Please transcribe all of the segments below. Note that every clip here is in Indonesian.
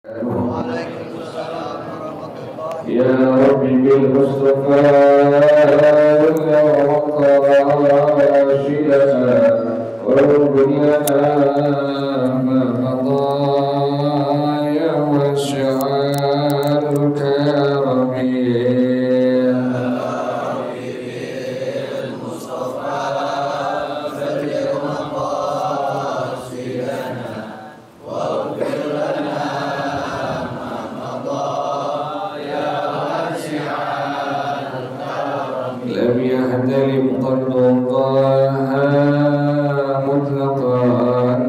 Waalaikumsalam warahmatullahi يا رب بالمصطفى راشدنا وارزق لنا ما مضى يا واسع الكرم لم يحتلم قد الله مطلقا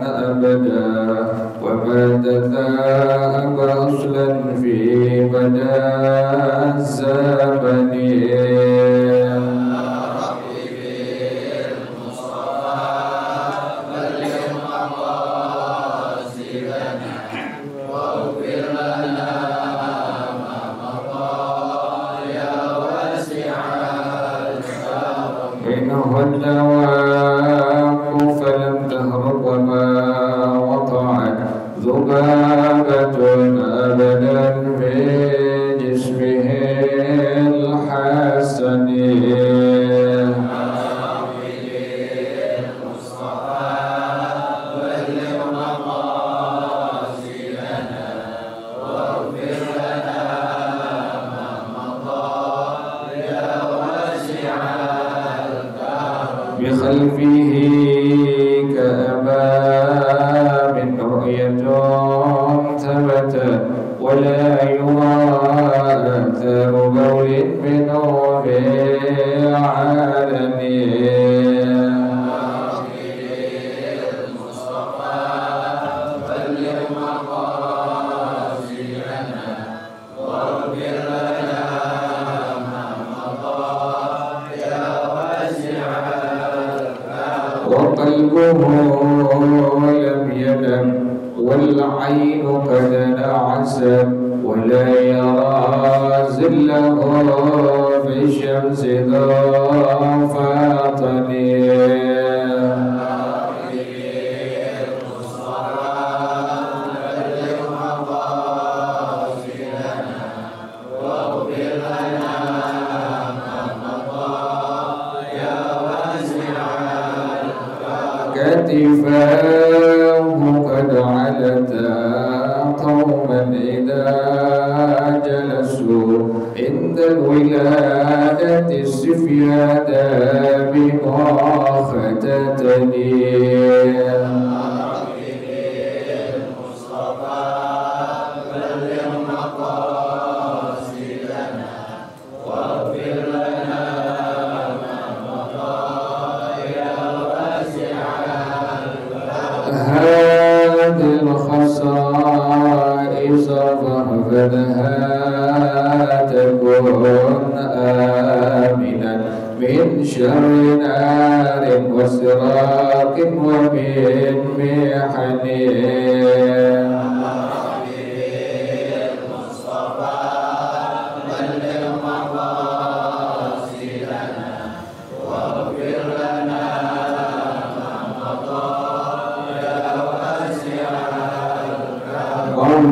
أبدا وما تثاءب أصلا في بدا الزمن منه الدواب فلم تهرب وما وقعت ذبابة أبدا في جسمه الحسن بخلفه كأمام رؤية ثبت ولا يرى أثر بول منه في علنه وقلبه لم ينم والعين قد نعست ولا يرى زله في الشمس ذا فاطن كتفاه قد علتا قوما إذا جلسوا عند الولادة السفيان بماختتني هذه الخصائص فاحفظها تكن آمنا من شر نار وسراق ومن محن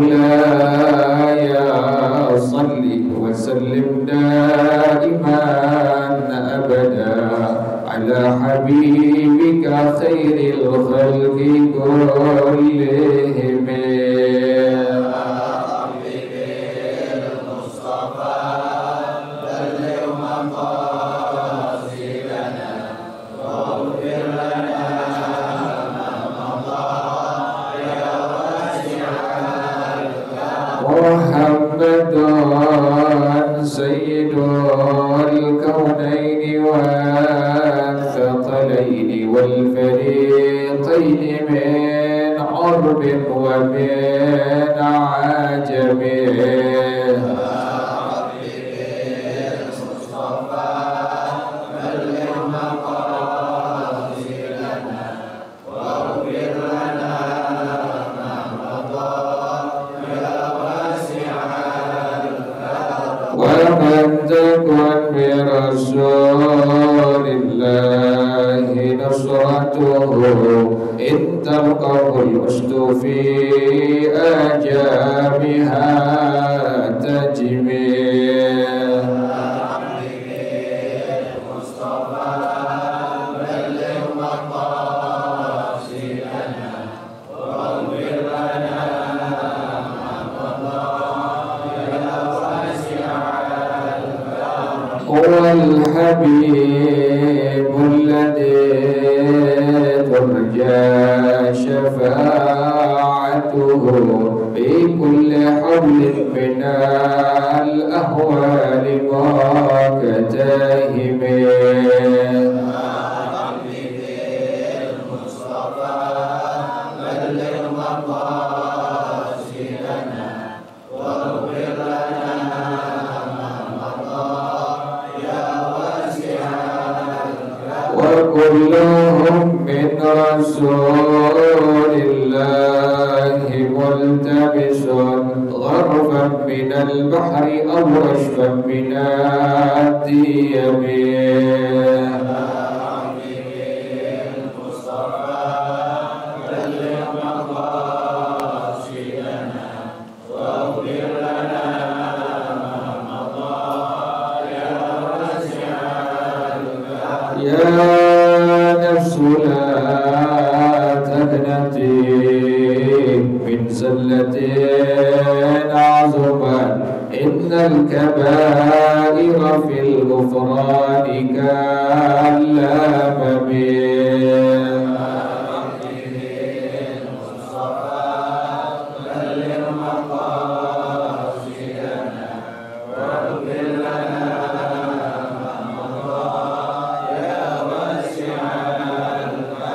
مولاي صل وسلم دائما أبدا على حبيبك خير الخلق كلهم محمد سيد الكونين والثقلين والفريقين من عرب ومن عجم ومن تكن برسول الله نصرته إن تلقه الأسد في آجام بها تجمي هو الحبيب الذي ترجى شفاعته في كل حول من الأهوال مكتهم وكلهم من رسول الله ملتبس غرفا من البحر أو رشفا من الديم يا نفس لا تقنطي من زلة عظما إن الكبائر في الغفران كالأمم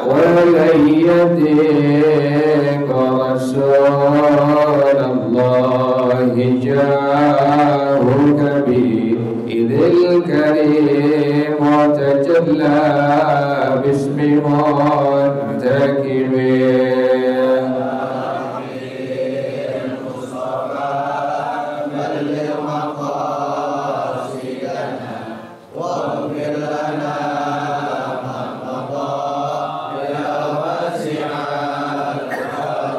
ولن يديك رسول الله جاهك به إذ الكريم تجلى باسم منتكب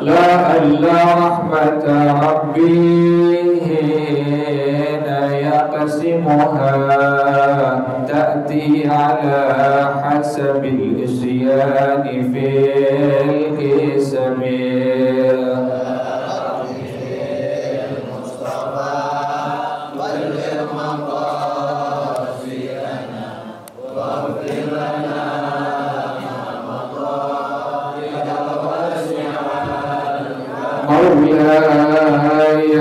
لعل رحمة ربي حين يقسمها تأتي على حسب الإسيان في القسم مولاي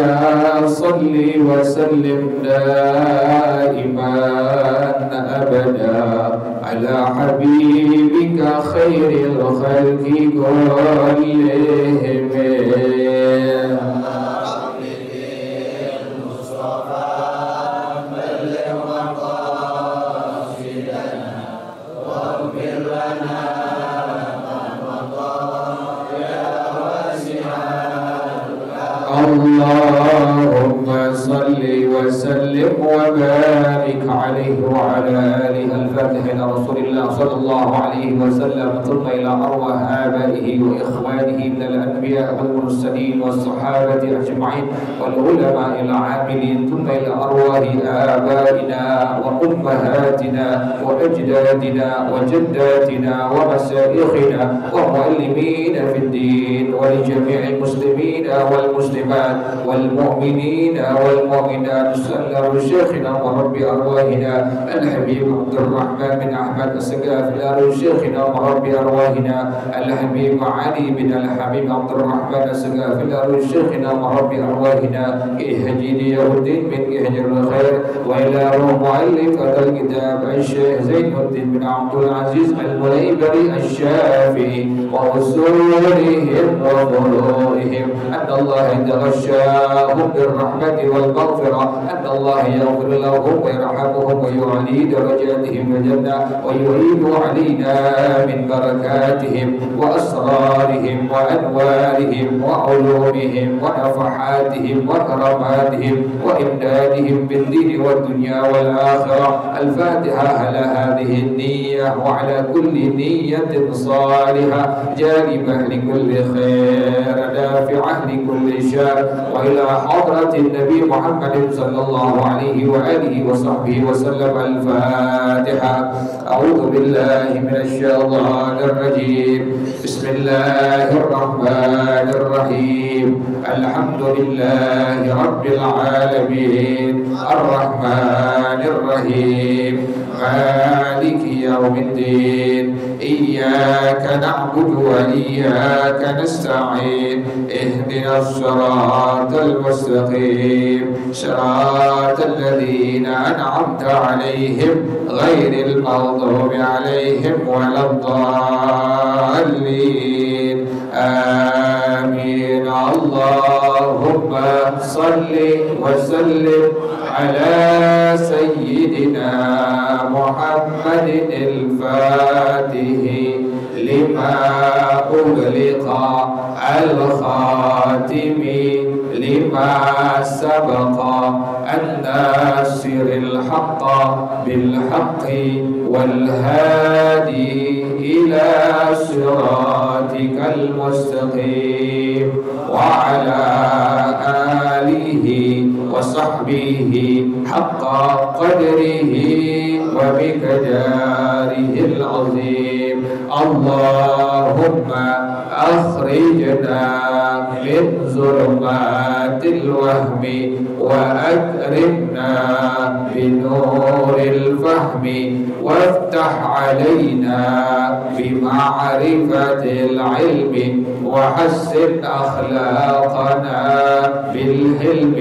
صل وسلم دائما أبدا على حبيبك خير الخلق كلهم اللهم صل وسلم وبارك عليه وعلى آله الفاتح إلى رسول الله صلى الله عليه وسلم ثم إلى أرواح آبائه وإخوانه من الأنبياء والمرسلين والصحابة أجمعين والعلماء العاملين ثم إلى أرواح آبائنا وأمهاتنا وأجدادنا وجداتنا ومشايخنا ومعلمين في الدين ولجميع المسلمين والمسلمات والمؤمنين والمؤمنات صلى شيخنا ورب أرواحنا الحبيب عبد الرحمن بن أحمد السقاف شيخنا ورب أرواحنا الحبيب علي بن الحبيب عبد الرحمن السقاف شيخنا ورب أرواحنا إهجيني الدين من إهجر الخير وإلى روح مؤلف هذا الكتاب الشيخ زين الدين بن عبد العزيز المليبري الشافعي وأصولهم وفروعهم أن الله يتغشاهم بالرحمة والمغفرة أن الله يغفر لهم ويرحمهم ويعلي درجاتهم الجنة ويعيد علينا من بركاتهم وأسرارهم وأنوارهم وعلومهم ونفحاتهم وكراماتهم وإمدادهم بالدين والدنيا والآخرة. الفاتحة على هذه النية وعلى كل نية صالحة جالبة لكل خير دافعة لكل شر، وإلى حضرة النبي محمد صلى الله عليه وآله وصحبه وسلم. الفاتحة. أعوذ بالله من الشيطان الرجيم. بسم الله الرحمن الرحيم. الحمد لله رب العالمين الرحمن الرحيم مالك يوم الدين. إياك نعبد وإياك نستعين. اهدنا الصراط المستقيم صراط الذين أنعمت عليهم غير المغضوب عليهم ولا الضالين. آمين. اللهم صل وسلم على سيدنا محمد الفاتح لما أغلق الخاتم لما سبق الناصر الحق بالحق والهادي إلى صراطك المستقيم وعلى آله وصحبه حق قدره وبقداره العظيم. اللهم أخرجنا من ظلمات الوهم وأكرمنا بنور الفهم وافتح علينا بمعرفة العلم وحسن أخلاقنا بالحلم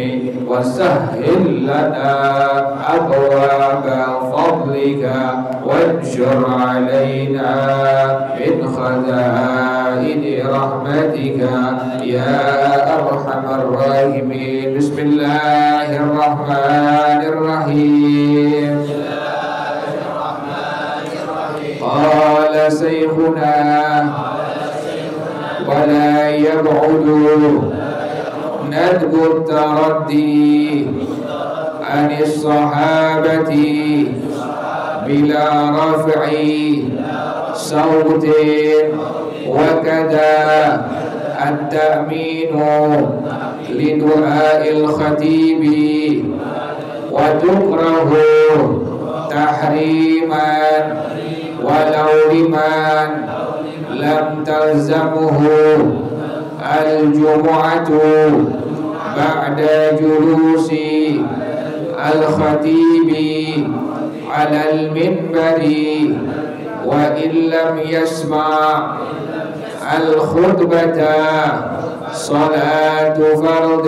وسهل لنا أبواب فضلك وانشر علينا من خزائن رحمتك يا أرحم الراحمين. بسم الله الرحمن الرحيم. قال شيخنا ولا يبعد ندب التردي عن الصحابة بلا رفع صوت، وكذا التأمين لدعاء الخطيب، وتكره تحريما ولو لمن لم تلزمه الجمعة بعد جلوس الخطيب على المنبر، وإن لم يسمع الخطبة صلاة فرض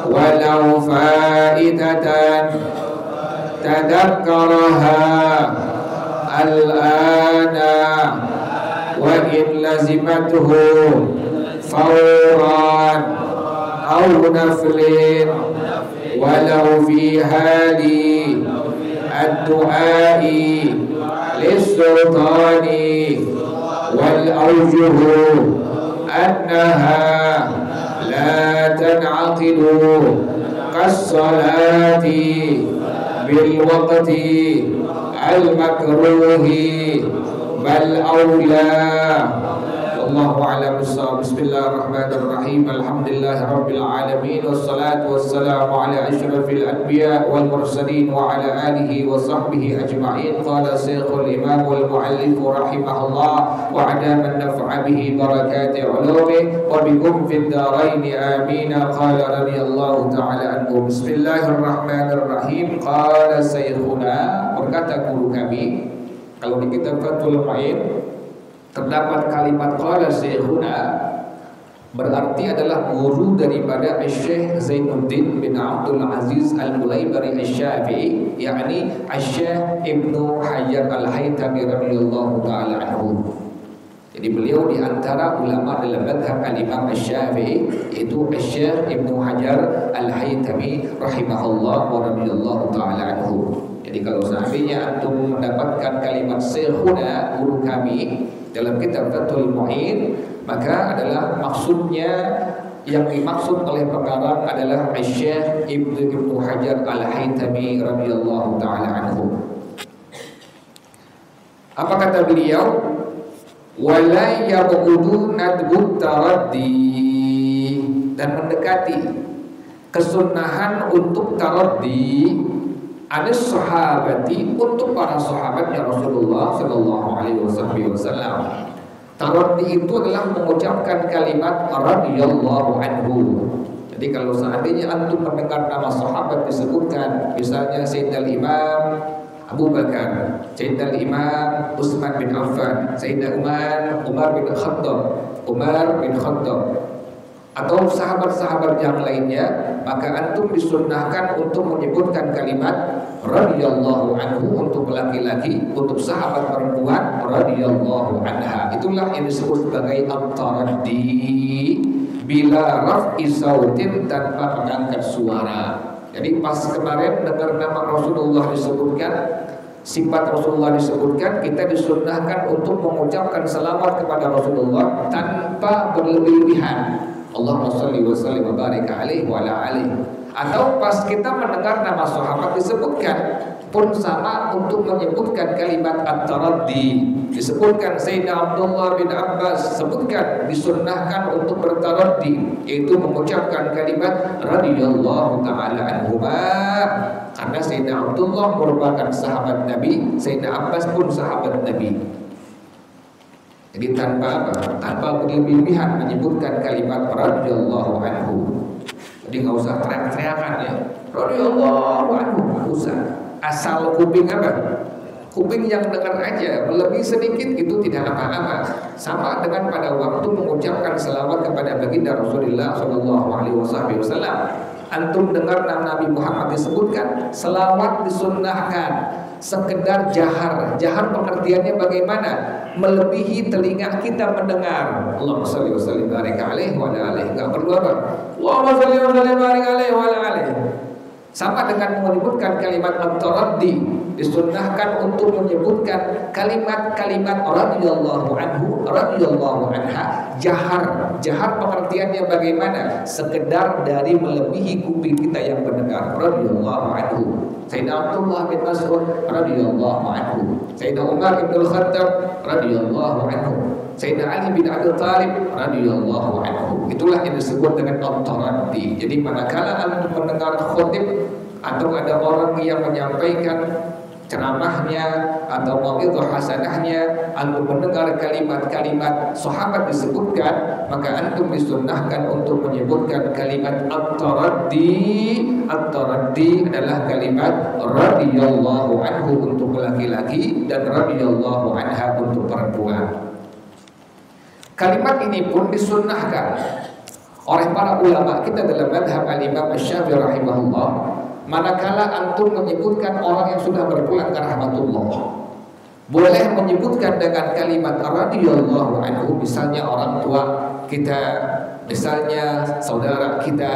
ولو فائدة تذكرها الآن، وإن لزمته فورا أو نفل ولو في حال الدعاء للسلطان، والأوجه أنها لا تنعقد كالصلاة بالوقت المكروه بل أولى. والله أعلم بالصواب. بسم الله الرحمن الرحيم. الحمد لله رب العالمين، والصلاة والسلام على أشرف الأنبياء والمرسلين وعلى آله وصحبه أجمعين. قال الشيخ الإمام والمؤلف رحمه الله وعدام النفع به بركات علومه وبكم في الدارين آمين. قال رضي الله تعالى عنه. بسم الله الرحمن الرحيم. قال شيخنا, berkata guru kami. Kalau di kitab Fathul Mu'in terdapat kalimat qala syekhuna, berarti adalah guru daripada Syekh Zainuddin bin Abdul Aziz Al-Mulaybari Asy-Syafi'i, yakni Syekh Ibnu Hajar Al-Haytami radhiyallahu taala anhu. Jadi beliau di antara ulama dalam mazhab al-Imam Asy-Syafi'i, yaitu Asy-Syaikh Ibnu Hajar Al-Haytami rahimahullah wa radhiyallahu taala anhu. Jadi kalau seandainya antum mendapatkan kalimat syekhuna, guru kami, dalam kitab Fathul Mu'in, maka adalah maksudnya, yang dimaksud oleh pengarang adalah Asy-Syaikh Ibnu Hajar Al-Haytami radhiyallahu taala anhu. Apa kata beliau? Wala yaqudu nadbut taraddi, dan mendekati kesunahan untuk taraddi ada sahabati, untuk para sahabatnya Rasulullah sallallahu alaihi wasallam. Taraddi itu adalah mengucapkan kalimat radhiyallahu anhu. Jadi kalau seandainya antum mendengar nama sahabat disebutkan, misalnya Sayyidina Imam Abu Bakar, Sayyidina Imam Utsman bin Affan, Sayyidina Umar bin Khattab, atau sahabat-sahabat yang lainnya, maka antum disunnahkan untuk menyebutkan kalimat radhiyallahu anhu untuk laki-laki, untuk sahabat perempuan radhiyallahu anha. Itulah yang disebut sebagai at-taraddi bila raf'i sautin, tanpa mengangkat suara. Jadi pas kemarin dengar nama Rasulullah disebutkan, sifat Rasulullah disebutkan, kita disunnahkan untuk mengucapkan salawat kepada Rasulullah tanpa berlebihan. Allahumma shalli wa sallim wa barik alaihi wa ala alihi. Atau pas kita mendengar nama sahabat disebutkan pun sama untuk menyebutkan kalimat at-taraddi. Disebutkan Sayyidina Abdullah bin Abbas, sebutkan disunnahkan untuk bertaraddi, yaitu mengucapkan kalimat radhiyallahu taala anhuma, karena Sayyidina Abdullah merupakan sahabat Nabi, Sayyidina Abbas pun sahabat Nabi. Jadi tanpa berlebihan menyebutkan kalimat radhiyallahu anhu. Jadi nggak usah teriak-teriakan ya, radhiyallahu anhu, nggak usah. Asal kuping apa? Kuping yang dengar aja, lebih sedikit itu tidak apa-apa. Sama dengan pada waktu mengucapkan selawat kepada baginda Rasulullah Shallallahu Alaihi Wasallam. Antum dengar nama Nabi Muhammad disebutkan, selawat disunnahkan. Sekedar jahar pengertiannya bagaimana? Melebihi telinga kita mendengar. Allahumma shalli wa sallim barik alaihi wa ala alihi. Enggak perlu apa? Allahumma shalli wa sallim barik alaihi wa ala alihi. Sama dengan menyebutkan kalimat at-taraddi, disunnahkan untuk menyebutkan kalimat-kalimat radhiyallahu anhu, radhiyallahu anha, jahar pengertiannya bagaimana? Sekedar dari melebihi kuping kita yang mendengar, radhiyallahu anhu. Sayyidina Abdullah bin Mas'ud radhiyallahu anhu, Sayyidina Umar bin Khattab radhiyallahu anhu, Sayyidina Ali bin Abi Thalib radhiyallahu anhu. Itulah yang disebut dengan at-taraddi. Jadi manakala antum mendengar khatib atau ada orang yang menyampaikan ceramahnya atau mau'izah hasanahnya, antum mendengar kalimat-kalimat sahabat disebutkan, maka antum disunnahkan untuk menyebutkan kalimat at-taraddi. At-taraddi adalah kalimat radhiyallahu anhu untuk laki-laki dan radhiyallahu anha untuk perempuan. Kalimat ini pun disunnahkan oleh para ulama kita dalam mazhab al-Imam Asy-Syafi'i rahimahullah. Manakala antum menyebutkan orang yang sudah berpulang ke rahmatullah, boleh menyebutkan dengan kalimat radhiyallahu anhu, misalnya orang tua kita, misalnya saudara kita,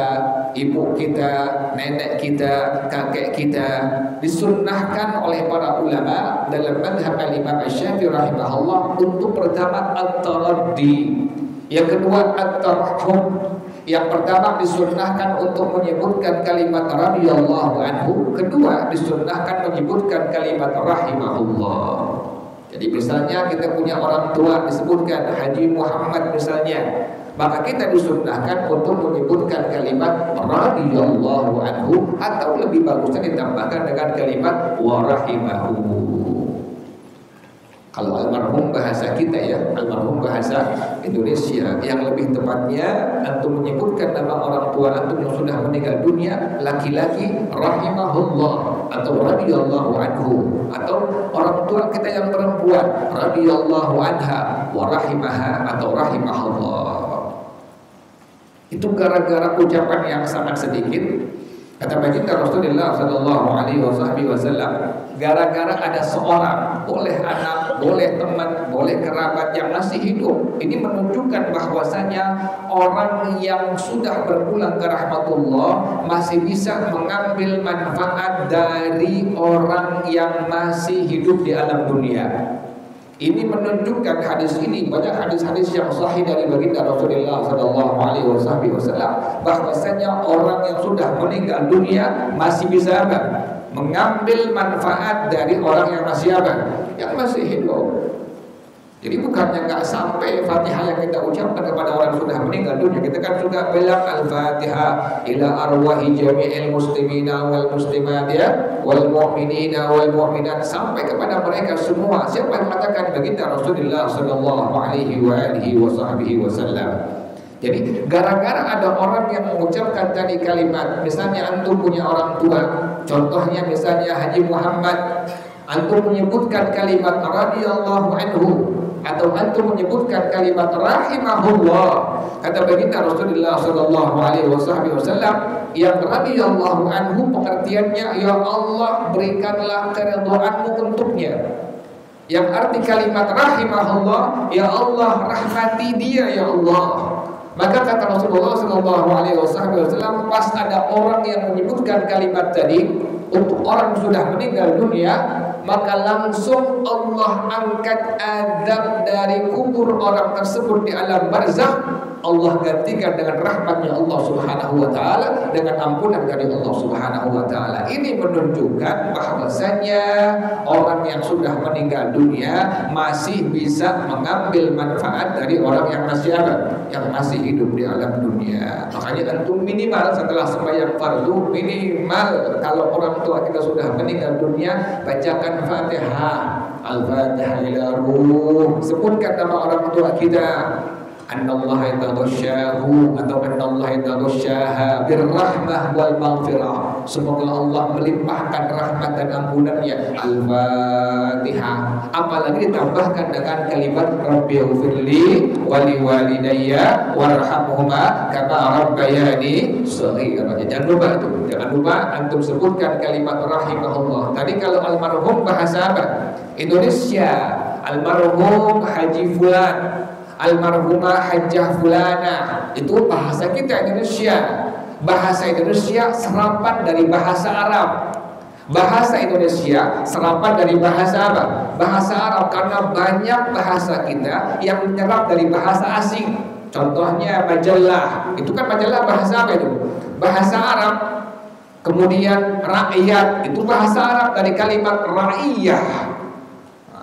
ibu kita, nenek kita, kakek kita. Disunnahkan oleh para ulama dalam mazhab al-Imam Asy-Syafi'i rahimahullah untuk pertama at-taraddi, yang kedua at-tarahhum. Yang pertama disunnahkan untuk menyebutkan kalimat radhiyallahu anhu, kedua disunnahkan menyebutkan kalimat rahimahullah. Jadi misalnya kita punya orang tua disebutkan Haji Muhammad misalnya, maka kita disunnahkan untuk menyebutkan kalimat radhiyallahu anhu, atau lebih bagusnya ditambahkan dengan kalimat wa rahimahu. Kalau almarhum bahasa kita ya, almarhum bahasa Indonesia, yang lebih tepatnya antum menyebutkan nama orang tua antum yang sudah meninggal dunia, laki-laki rahimahullah atau radhiyallahu anhu, atau orang tua kita yang perempuan radhiyallahu anha wa rahimaha atau rahimahullah. Itu gara-gara ucapan yang sangat sedikit, Kata baginda Rasulullah sallallahu alaihi wasallam, gara-gara ada seorang, boleh anak, boleh teman, boleh kerabat yang masih hidup, ini menunjukkan bahwasanya orang yang sudah berpulang ke rahmatullah masih bisa mengambil manfaat dari orang yang masih hidup di alam dunia. Ini menunjukkan hadis ini, banyak hadis-hadis yang sahih dari baginda Rasulullah sallallahu alaihi wasallam bahwasanya orang yang sudah meninggal dunia masih bisa apa? Mengambil manfaat dari orang yang masih apa? Yang masih hidup. Jadi bukannya nggak sampai Fatihah yang kita ucapkan kepada orang yang sudah meninggal dunia, kita kan juga bilang Al-Fatihah ila arwahi jami'il muslimina wal muslimat ya wal mu'minina wal mu'minat, sampai kepada mereka semua. Siapa yang mengatakan? Baginda Rasulullah sallallahu alaihi wasallam. Jadi gara-gara ada orang yang mengucapkan tadi kalimat, misalnya antum punya orang tua, contohnya misalnya Haji Muhammad, antum menyebutkan kalimat radhiyallahu anhu atau antum menyebutkan kalimat rahimahullah, kata baginda Rasulullah sallallahu alaihi wasallam, yang radhiyallahu anhu pengertiannya ya Allah berikanlah keridhaanmu untuknya. Yang arti kalimat rahimahullah, ya Allah rahmati dia ya Allah. Maka kata Rasulullah sallallahu alaihi wasallam, pas ada orang yang menyebutkan kalimat tadi untuk orang sudah meninggal dunia, maka langsung Allah angkat azab dari kubur orang tersebut di alam barzakh. Allah gantikan dengan rahmatnya Allah subhanahu wa ta'ala, dengan ampunan dari Allah subhanahu wa ta'ala. Ini menunjukkan bahwasanya orang yang sudah meninggal dunia masih bisa mengambil manfaat dari orang yang masih ada, yang masih hidup di alam dunia. Makanya antum minimal setelah sembahyang fardu, minimal kalau orang tua kita sudah meninggal dunia, bacakan Fatihah, Al-Fatihah ila ruh, sebutkan nama orang tua kita, Annallaha yataghasyahu atau Annallaha yataghasyaha birrahmah wal maghfirah. Semoga Allah melimpahkan rahmat dan ampunannya. Al-Fatihah. Apalagi ditambahkan dengan kalimat Rabbighfirli wa liwalidayya warhamhuma kama rabbayani shaghira. Jangan lupa itu. Jangan lupa antum sebutkan kalimat rahimahullah. Tadi kalau almarhum bahasa apa? Indonesia. Almarhum Haji Fulan, almarhumah Hajjah Fulana, itu bahasa kita Indonesia. Bahasa Indonesia serapan dari bahasa Arab. Bahasa Indonesia serapan dari bahasa apa? Bahasa Arab, karena banyak bahasa kita yang menyerap dari bahasa asing. Contohnya majalah, itu kan majalah bahasa apa itu? Bahasa Arab. Kemudian rakyat, itu bahasa Arab dari kalimat ra'iyah.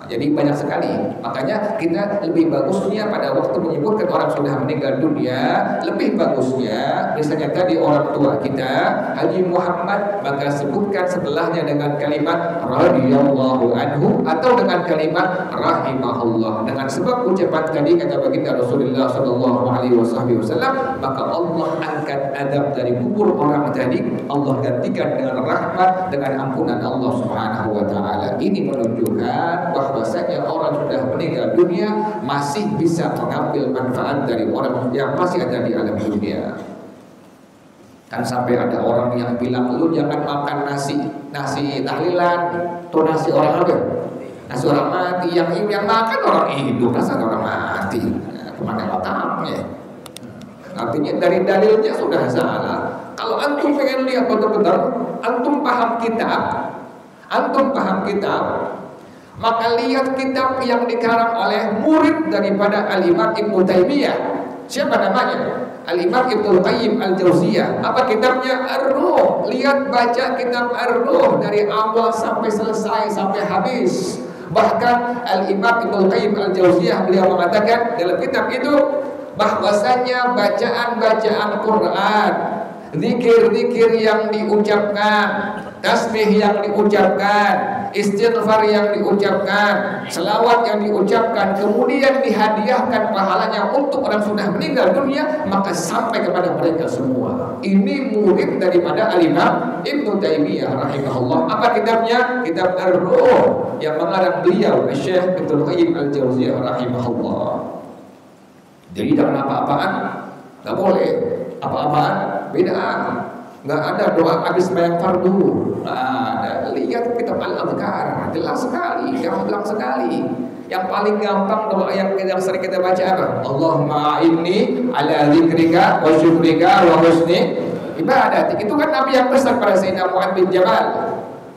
Jadi banyak sekali. Makanya kita lebih bagusnya pada waktu menyebutkan orang sudah meninggal dunia, lebih bagusnya misalnya tadi orang tua kita Haji Muhammad, maka sebutkan setelahnya dengan kalimat radhiyallahu anhu atau dengan kalimat rahimahullah. Dengan sebab ucapan tadi kata baginda Rasulullah sallallahu alaihi wasallam, maka Allah angkat adab dari kubur orang tadi, Allah gantikan dengan rahmat, dengan ampunan Allah Subhanahu wa taala. Ini menunjukkan bahwasanya orang sudah meninggal dunia masih bisa mengambil manfaat dari orang yang masih ada di alam dunia. Kan sampai ada orang yang bilang, lu jangan makan nasi tahlilan, tuh nasi orang apa? Nasi orang mati. Yang makan orang hidup, nasi orang mati. Kemana otaknya? Artinya dari dalilnya sudah salah. Kalau antum pengen lihat betul-betul, antum paham kitab, maka lihat kitab yang dikarang oleh murid daripada Al-Imam Ibnu Taimiyah. Siapa namanya? Al-Imam Ibnu Qayyim Al-Jauziyah. Apa kitabnya? Ar-Ruh. Lihat, baca kitab Ar-Ruh dari awal sampai selesai, sampai habis. Bahkan Al-Imam Ibnu Qayyim Al-Jauziyah beliau mengatakan dalam kitab itu bahwasanya bacaan-bacaan Quran, zikir-zikir yang diucapkan, tasbih yang diucapkan, istighfar yang diucapkan, selawat yang diucapkan, kemudian dihadiahkan pahalanya untuk orang sudah meninggal dunia, maka sampai kepada mereka semua. Ini murid daripada Al-Imam Ibnu Taimiyah rahimahullah. Apa kitabnya? Kitab Ar-Ruh yang mengarang beliau Syekh Ibnu Qayyim Al-Jauziyah rahimahullah. Jadi jangan apa-apaan, nggak boleh. Apa-apaan? Bid'ah. Nggak ada doa habis sembahyang fardu. Nah, lihat kitab Al-Adhkar, jelas sekali, gamblang sekali. Yang paling gampang doa yang sering kita baca apa? Allahumma inni ala dzikrika wa syukrika wa husni ibadat. Itu kan Nabi yang pesan pada Sayyidina Mu'adz bin Jabal.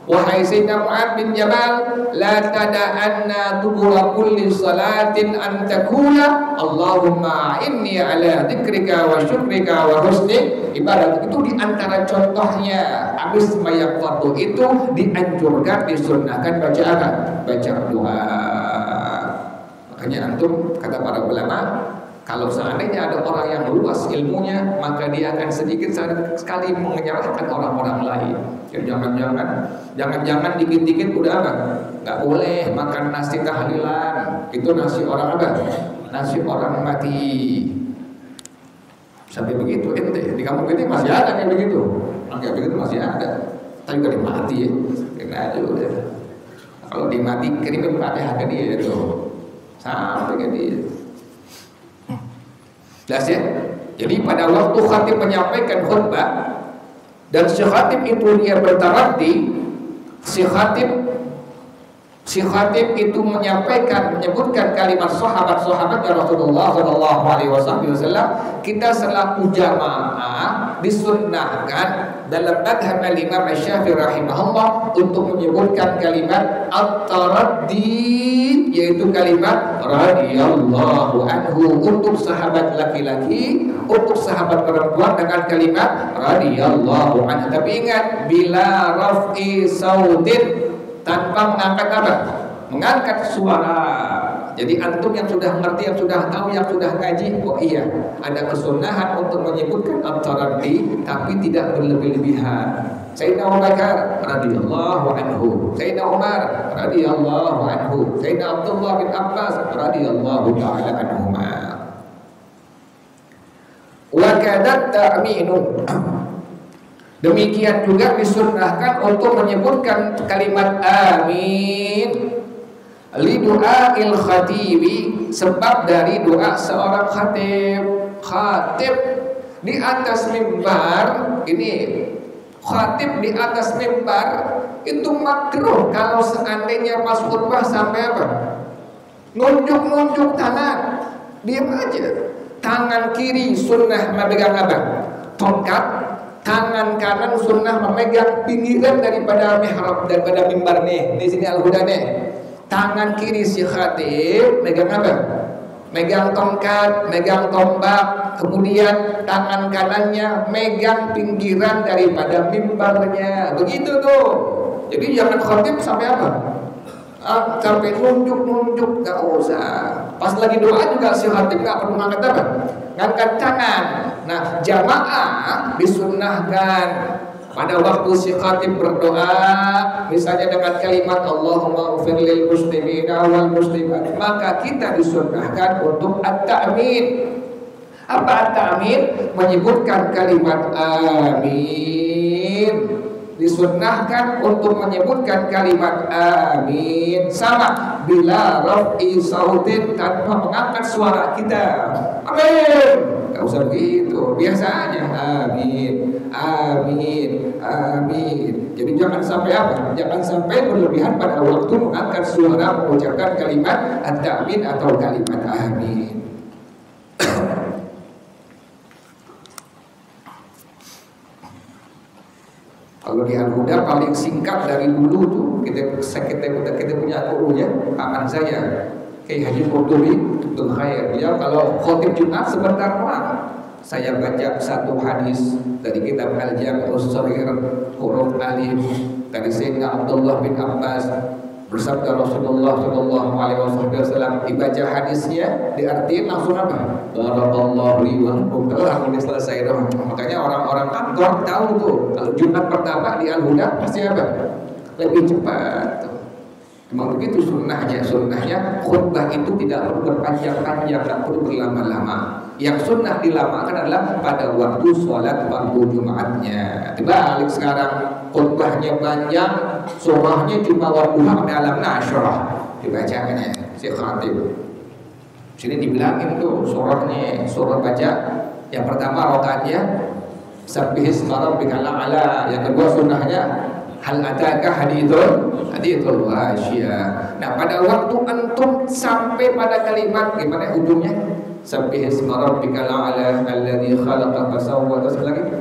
Wahai Sayyidina Mu'adz bin Jabal, la tada'anna dubura kulli salatin an taqula Allahumma inni ala dzikrika wa syukrika wa husni ibadat. Itu di antara contohnya habis sembahyang fardu itu dianjurkan, disunnahkan baca apa? Baca doa. Makanya antum kata para ulama, kalau seandainya ada orang yang luas ilmunya, maka dia akan sedikit sekali menyalahkan orang-orang lain. Ya, jangan-jangan dikit-dikit udah apa? Nggak boleh makan nasi tahlilan. Itu nasi orang apa? Nasi orang mati. Sampai begitu ente di kampung ini masih ada kayak begitu. Kayak begitu masih ada. Tapi kalau mati ya, kena aja udah. Kalau dimati kirimin Fatihah ke dia itu sampai ke dia. Jelas ya? Jadi pada waktu khatib menyampaikan khutbah dan si khatib itu dia bertaraddi, si khatib itu menyebutkan kalimat sahabat-sahabat Rasulullah sallallahu alaihi wasallam, kita selaku jamaah disunnahkan dalam madhab Imam Syafi'i rahimahullah untuk menyebutkan kalimat at-taraddi, yaitu kalimat radhiyallahu anhu untuk sahabat laki-laki, untuk sahabat perempuan dengan kalimat radhiyallahu anhu. Tapi ingat, bila raf'i sautin, tanpa mengangkat apa? Mengangkat suara. Jadi antum yang sudah ngerti, yang sudah tahu, yang sudah ngaji, oh iya, ada kesunahan untuk menyebutkan at-taraddi tapi tidak berlebih-lebihan. Sayyidina Abu Bakar radhiyallahu anhu, Sayyidina Umar radhiyallahu anhu, Sayyidina Abdullah bin Abbas radhiyallahu ta'ala anhuma. Wa kadat ta'minu. Demikian juga disunnahkan untuk menyebutkan kalimat amin li du'ail khatibi, sebab dari doa seorang khatib di atas mimbar. Ini khatib di atas mimbar itu makruh kalau seandainya pas khutbah sampai apa? Nunjuk-nunjuk tangan. Diam aja. Tangan kiri sunnah memegang apa? Tongkat. Tangan kanan sunnah memegang pinggiran daripada mihrab, daripada mimbar nih. Di sini al-huda nih. Tangan kiri si khatib megang apa? Megang tongkat, megang tombak. Kemudian tangan kanannya megang pinggiran daripada mimbarnya. Begitu tuh. Jadi jangan khatib sampai apa? Sampai nunjuk-nunjuk, gak usah. Pas lagi doa juga si khatib gak perlu ngangkat apa? Ngangkat tangan. Nah, jamaah disunnahkan pada waktu si khatib berdoa, misalnya dengan kalimat Allahumma ufir lil muslimina wal muslimat, maka kita disunnahkan untuk at-ta'min. Apa at-ta'min? Menyebutkan kalimat amin. Disunnahkan untuk menyebutkan kalimat amin sama bila raf'i sautin, tanpa mengangkat suara kita. Amin. Gak usah begitu, biasa aja amin, amin, amin. Jadi jangan sampai apa? Jangan sampai berlebihan pada waktu mengangkat suara mengucapkan kalimat at-ta'min atau kalimat amin. Kalau di Al-Huda paling singkat dari dulu tuh kita punya gurunya, paman saya Kiai Haji Qurtubi Abdul Khair. Dia kalau khotib Jumat sebentar doang, saya baca satu hadis dari kitab Al-Jami'us Shaghir huruf alif dari Sayyidina Abdullah bin Abbas, bersabda Rasulullah sallallahu alaihi wasallam, dibaca hadisnya diartiin langsung apa? Barakallahu li wa lakum. Ini selesai dong. Makanya orang-orang kantor tahu tuh kalau Jumat pertama di Al-Huda pasti apa? Lebih cepat. Memang begitu sunnahnya. Sunnahnya khutbah itu tidak perlu berpanjang-panjang, tidak perlu berlama-lama. Yang sunnah dilamakan adalah pada waktu sholat fardu Jumatnya. Dibalik sekarang khutbahnya panjang, surahnya cuma wadduha sampai alam nasyrah dibacakannya si khatib. Sini dibilangin tuh surahnya, surah baca yang pertama rakaatnya Sabbihisma rabbikal a'la. Yang kedua sunnahnya hal ataka hadithul wasyiyah. Nah, pada waktu antum sampai pada kalimat gimana ujungnya? Sabbihisma rabbikal a'la alladzi khalaqa fasawwa, terus lagi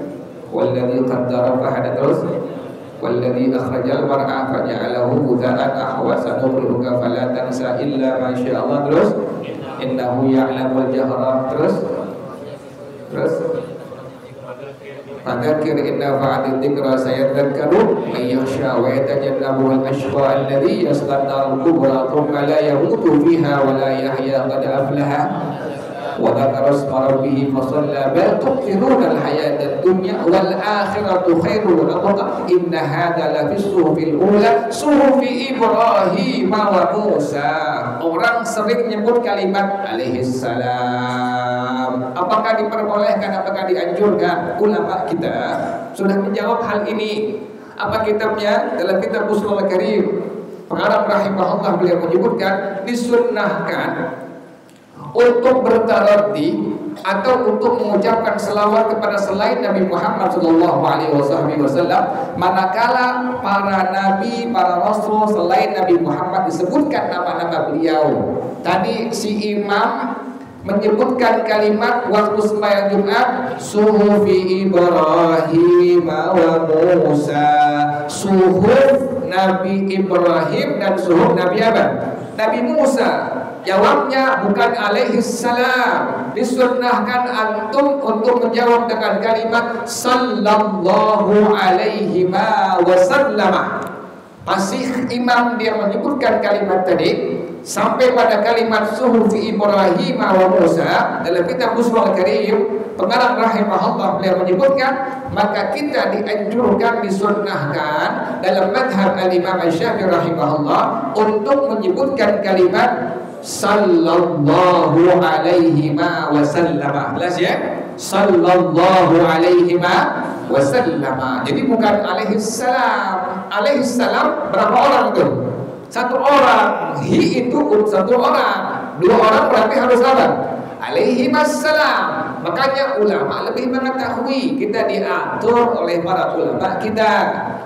walladzi qaddara fahada, terus walladzi akhrajal mar'a faja'alahu ghudha'an ahwa sanuqri'uka fala tansa illa ma syaa Allah, terus innahu ya'lamul jahra, terus fadzakir inna fa'atil dzikra sayadzakkaru may yakhsha wa yatajannabuhal ashqa alladzi yaslan narul kubra thumma la yamutu fiha wa la yahya qad aflaha wa dzakara isma rabbih fasalla bal tu'thiruna al-hayata ad-dunya wal akhiratu khairun wa abqa inna hadza la fis suhufil ula suhufi Ibrahim wa Musa. Orang sering menyebut kalimat alaihi salam. Apakah diperbolehkan, apakah dianjurkan? Ulama kita sudah menjawab hal ini. Apa kitabnya? Dalam kitab Ushulul Karim, pengarang rahimahullah beliau menyebutkan disunnahkan untuk bertaraddi atau untuk mengucapkan selawat kepada selain Nabi Muhammad SAW manakala para nabi, para rasul selain Nabi Muhammad disebutkan nama-nama beliau. Tadi si imam menyebutkan kalimat waktu sembahyang Jumat, suhufi Ibrahim wa Musa, suhuf Nabi Ibrahim dan suhuf Nabi apa? Nabi Musa. Jawabnya bukan alaihi salam. Disunnahkan antum untuk menjawab dengan kalimat sallallahu alaihi wasallam. Masih imam dia menyebutkan kalimat tadi sampai pada kalimat suhufi Ibrahim wa Musa. Dalam kitab Ushulul Karim, pengarang rahimahullah beliau menyebutkan, maka kita dianjurkan, disunnahkan dalam madhab al-Imam Syafi'i rahimahullah untuk menyebutkan kalimat sallallahu alaihi wasallam. Jelas ya? Sallallahu alaihi wasallam. Jadi bukan alaihi salam. Alaihi salam berapa orang tuh? Satu orang. Hi itu satu orang. Dua orang berarti harus apa? Alaihi wassalam. Makanya ulama lebih mengetahui. Kita diatur oleh para ulama kita.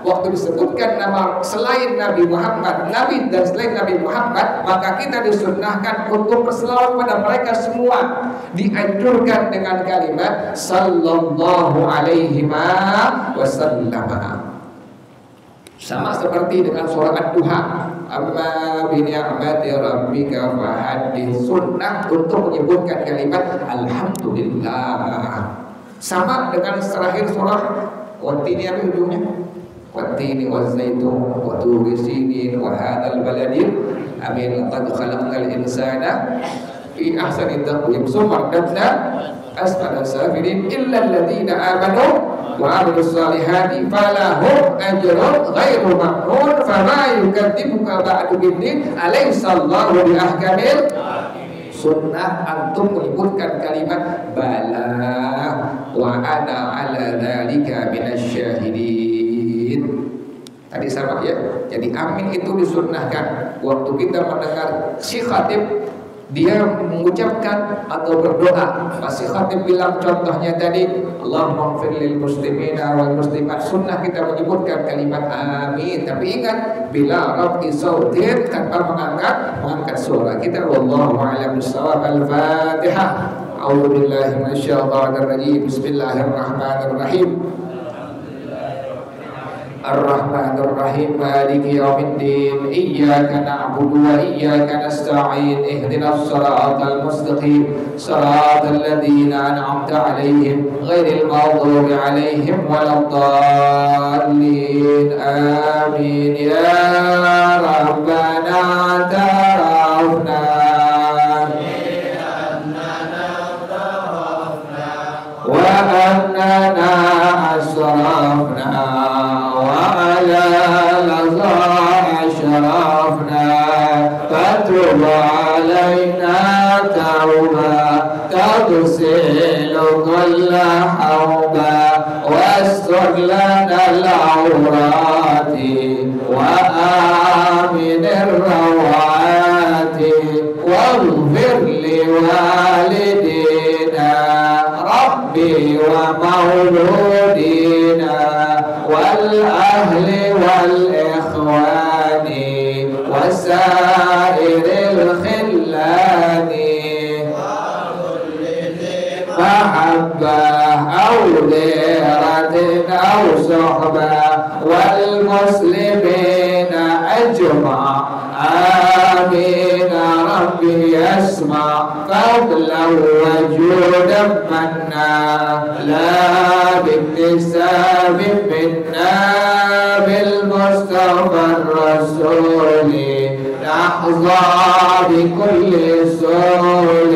Waktu disebutkan nama selain Nabi Muhammad, Nabi dan selain Nabi Muhammad, maka kita disunnahkan untuk berselawat pada mereka semua. Dianjurkan dengan kalimat sallallahu alaihi wasallam. Sama seperti dengan surah Ad-Duha, amma bi ni'mati rabbika fahaddits, sunnah untuk menyebutkan kalimat alhamdulillah. Sama dengan terakhir surah Wat-Tini, apa ujungnya? Wat-Tini waz-zaitun wa turi sinin wa hadzal baladil amin laqad khalaqnal insana fi ahsani taqwim summa radadna asfala safilin illa alladziina amanu wa 'amilus salihati falahum ajrun ghairu mamnun fama yukadzibuka ba'du biddin alaysallahu biahkamil. Sunnah antum menyebutkan kalimat bala wa ana 'ala dzalika minasyahidin. Tadi sama ya. Jadi amin itu disunnahkan waktu kita mendengar si khatib dia mengucapkan atau berdoa. Si khatib bilang contohnya tadi, Allahumma ighfir lil muslimina wal muslimat. Sunnah kita menyebutkan kalimat amin. Tapi ingat, bila raf'i sautin, tanpa mengangkat suara kita. Wallahu a'lam bishawab. Al-Fatihah. A'udzu billahi minasyaitonir rajim. Bismillahirrahmanirrahim. Ar-Rahmanir Rahim, Maliki Yaumiddin, Iyyaka na'budu wa iyyaka nasta'in, ihdinas siratal mustaqim, siratal ladzina an'amta 'alaihim, ghairil maghdubi 'alaihim waladdallin. Amin ya Rabbana tarafna wa annana asrafna فتب علينا توبة تغسل كل حوبة واستر لنا العورات وآمن الروعات واغفر لوالدينا ربي ومولودي والإخوان وسائر الخلان محبة أو غيرة أو صحبة والمسلمين أجمع آمين ربي يسمع فضلا وجودا منا لا باكتساب منا بالمصطفى الرسول نحظى بكل سول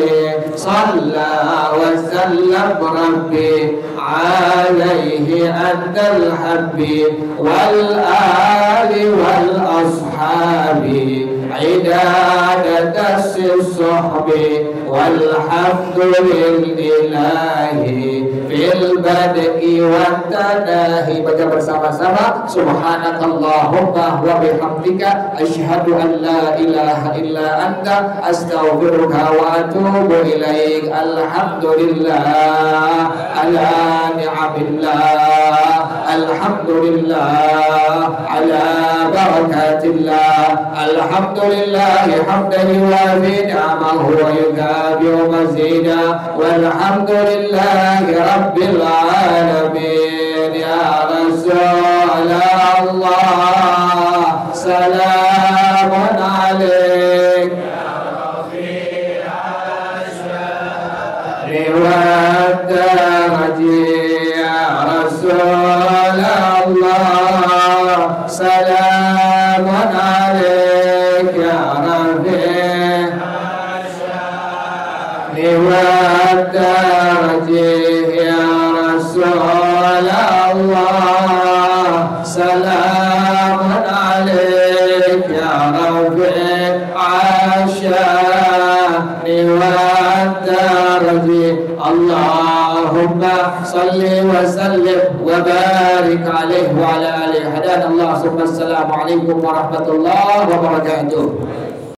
صلى وسلم ربي عليه أنت الحبيب والآل والأصحاب عدادة الصحب والحمد لله في البدء والتناهي. Baca bersama-sama subhanakallahumma wa bihamdika asyhadu an la ilaha illa anta astaghfiruka wa atubu ilaik. Alhamdulillah ala ni'amillah, alhamdulillah ala barakatillah, alhamdulillah hamdan yuwafi ni'amahu wa yukabi'u mazida walhamdulillahi rabbil alamin. Ya Rasulullah salamun alaik ya Rasulullah salamun alaik ya Rafi ya Rasulullah salamun alaik ya Rafi Allahumma salli wa sallim wa barik alaihi wa ala alihi. Hadan Allah. Assalamualaikum warahmatullahi wabarakatuh.